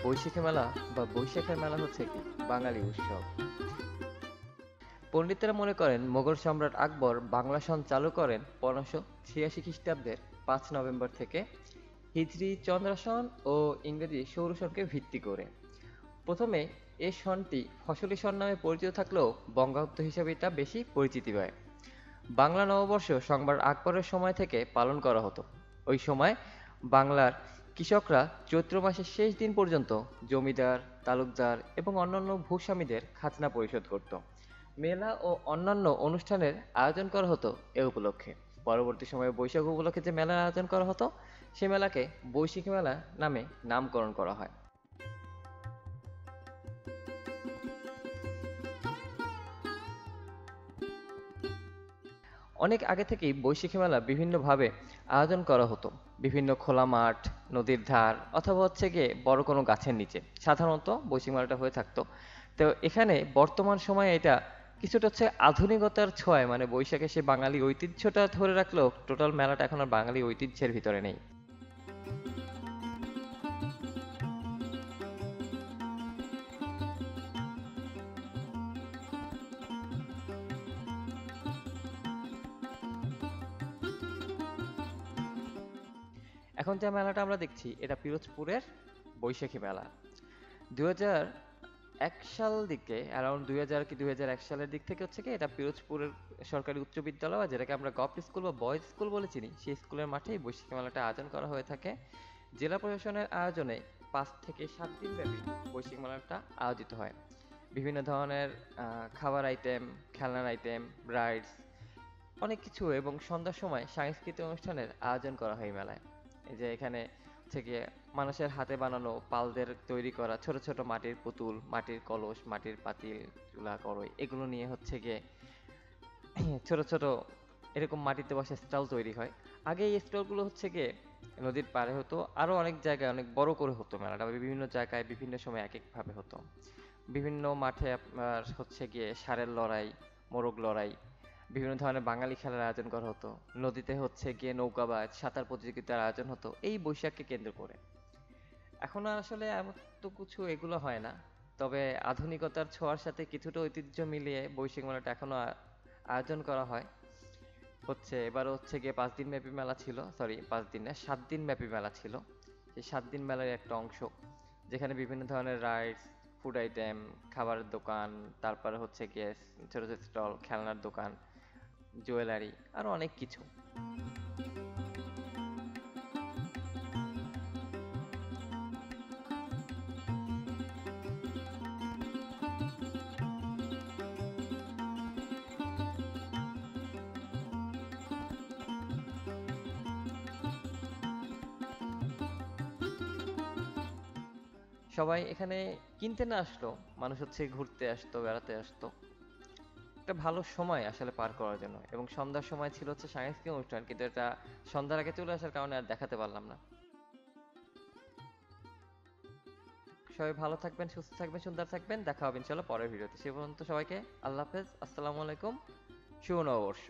বৈশাখী মেলা বা বৈশাখের মেলা হচ্ছে একটি বাঙালি উৎসব। পণ্ডিতেরা মনে করেন মোগল সম্রাট আকবর বাংলা সন চালু করেন 1586 খ্রিস্টাব্দের 5 নভেম্বর থেকে হিজরি চন্দ্র সন ও ইংরেজি সৌর সনকে ভিত্তি করে। প্রথমে এ সনটি ফসলি সন নামে পরিচিত থাকলেও বঙ্গাব্দ হিসেবে এটা বেশি পরিচিতি পায়। বাংলা নববর্ষ সম্রাট আকবরের সময় থেকে পালন করা হতো। ওই সময় বাংলার কৃষকরা চৈত্র মাসের শেষ দিন পর্যন্ত জমিদার, তালুকদার এবং অন্যান্য ভূস্বামীদের খাজনা পরিশোধ করত। মেলা ও অন্যান্য অনুষ্ঠানের আয়োজন করা হতো এ উপলক্ষে। পরবর্তী সময়ে বৈশাখ উপলক্ষে যে মেলার আয়োজন করা হতো, সে মেলাকে বৈশাখী মেলা নামে নামকরণ করা হয়। অনেক আগে থেকেই বৈশাখী মেলা বিভিন্নভাবে আয়োজন করা হতো। বিভিন্ন খোলা মাঠ, নদীর ধার অথবা হচ্ছে গিয়ে বড় কোনো গাছের নিচে সাধারণত বৈশাখী মেলাটা হয়ে থাকতো। তো এখানে বর্তমান সময়ে এটা কিছুটা হচ্ছে আধুনিকতার ছোঁয়ায়, মানে বৈশাখে সে বাঙালি ঐতিহ্যটা ধরে রাখলেও টোটাল মেলাটা এখন আর বাঙালি ঐতিহ্যের ভিতরে নেই। এখন যে মেলাটা আমরা দেখছি এটা পিরোজপুরের বৈশাখী মেলা। 2001 সাল দিকে, অ্যারাউন্ড 2000 কি 2001 সালের দিক থেকে হচ্ছে কি এটা পিরোজপুরের সরকারি উচ্চ বিদ্যালয়, যেটাকে আমরা গভর্নমেন্ট স্কুল বা বয়েজ স্কুল বলে চিনি, সেই স্কুলের মাঠেই বৈশাখী মেলাটা আয়োজন করা হয়ে থাকে। জেলা প্রশাসনের আয়োজনে 5 থেকে 7 দিন ব্যাপী বৈশাখী মেলাটা আয়োজিত হয়। বিভিন্ন ধরনের খাবার আইটেম, খেলনার আইটেম, রাইডস, অনেক কিছু এবং সন্ধ্যার সময় সাংস্কৃতিক অনুষ্ঠানের আয়োজন করা হয় এই মেলায়। এই যে এখানে হচ্ছে গিয়ে মানুষের হাতে বানানো পালদের তৈরি করা ছোট ছোট মাটির পুতুল, মাটির কলস, মাটির পাতিল, চুলা, কড়াই এগুলো নিয়ে হচ্ছে গিয়ে ছোট ছোট এরকম মাটিতে বসে স্টল তৈরি হয়। আগে এই স্টলগুলো হচ্ছে গিয়ে নদীর পাড়ে হতো, আরো অনেক জায়গায় অনেক বড় করে হতো মেলাটা, বিভিন্ন জায়গায় বিভিন্ন সময় এক এক ভাবে হতো। বিভিন্ন মাঠে আপনার হচ্ছে গিয়ে ষাঁড়ের লড়াই, মোরগ লড়াই, বিভিন্ন ধরনের বাঙালি খেলার আয়োজন করা হতো। নদীতে হচ্ছে গিয়ে নৌকাবাজ, সাঁতার প্রতিযোগিতার আয়োজন হতো এই বৈশাখকে কেন্দ্র করে। এখন আর আসলে এমন তো কিছু এগুলো হয় না। তবে আধুনিকতার ছোঁয়ার সাথে কিছুটা ঐতিহ্য মিলিয়ে বৈশাখ মেলাটা এখনো আয়োজন করা হয়। এবার হচ্ছে গিয়ে 5 দিন ব্যাপী মেলা ছিল, সরি 5 দিন না, 7 দিন ব্যাপী মেলা ছিল। সেই 7 দিন মেলার একটা অংশ, যেখানে বিভিন্ন ধরনের রাইডস, ফুড আইটেম, খাবারের দোকান, তারপরে হচ্ছে গিয়ে ছোট ছোট স্টল, খেলনার দোকান, জুয়েলারি, আরো অনেক কিছু। সবাই এখানে কিনতে না আসলো, মানুষ হচ্ছে ঘুরতে আসতো, বেড়াতে আসতো, একটা ভালো সময় আসলে পার করার জন্য। এবং সন্ধ্যার সময় ছিল হচ্ছে সাংস্কৃতিক অনুষ্ঠান, কিন্তু এটা সন্ধ্যার আগে চলে আসার কারণে আর দেখাতে পারলাম না। সবাই ভালো থাকবেন, সুস্থ থাকবেন, সুন্দর থাকবেন। দেখা হবে ইনশাল্লাহ পরের ভিডিওতে। সে পর্যন্ত সবাইকে আল্লাহ হাফেজ, আসসালামু আলাইকুম, শুভ নববর্ষ।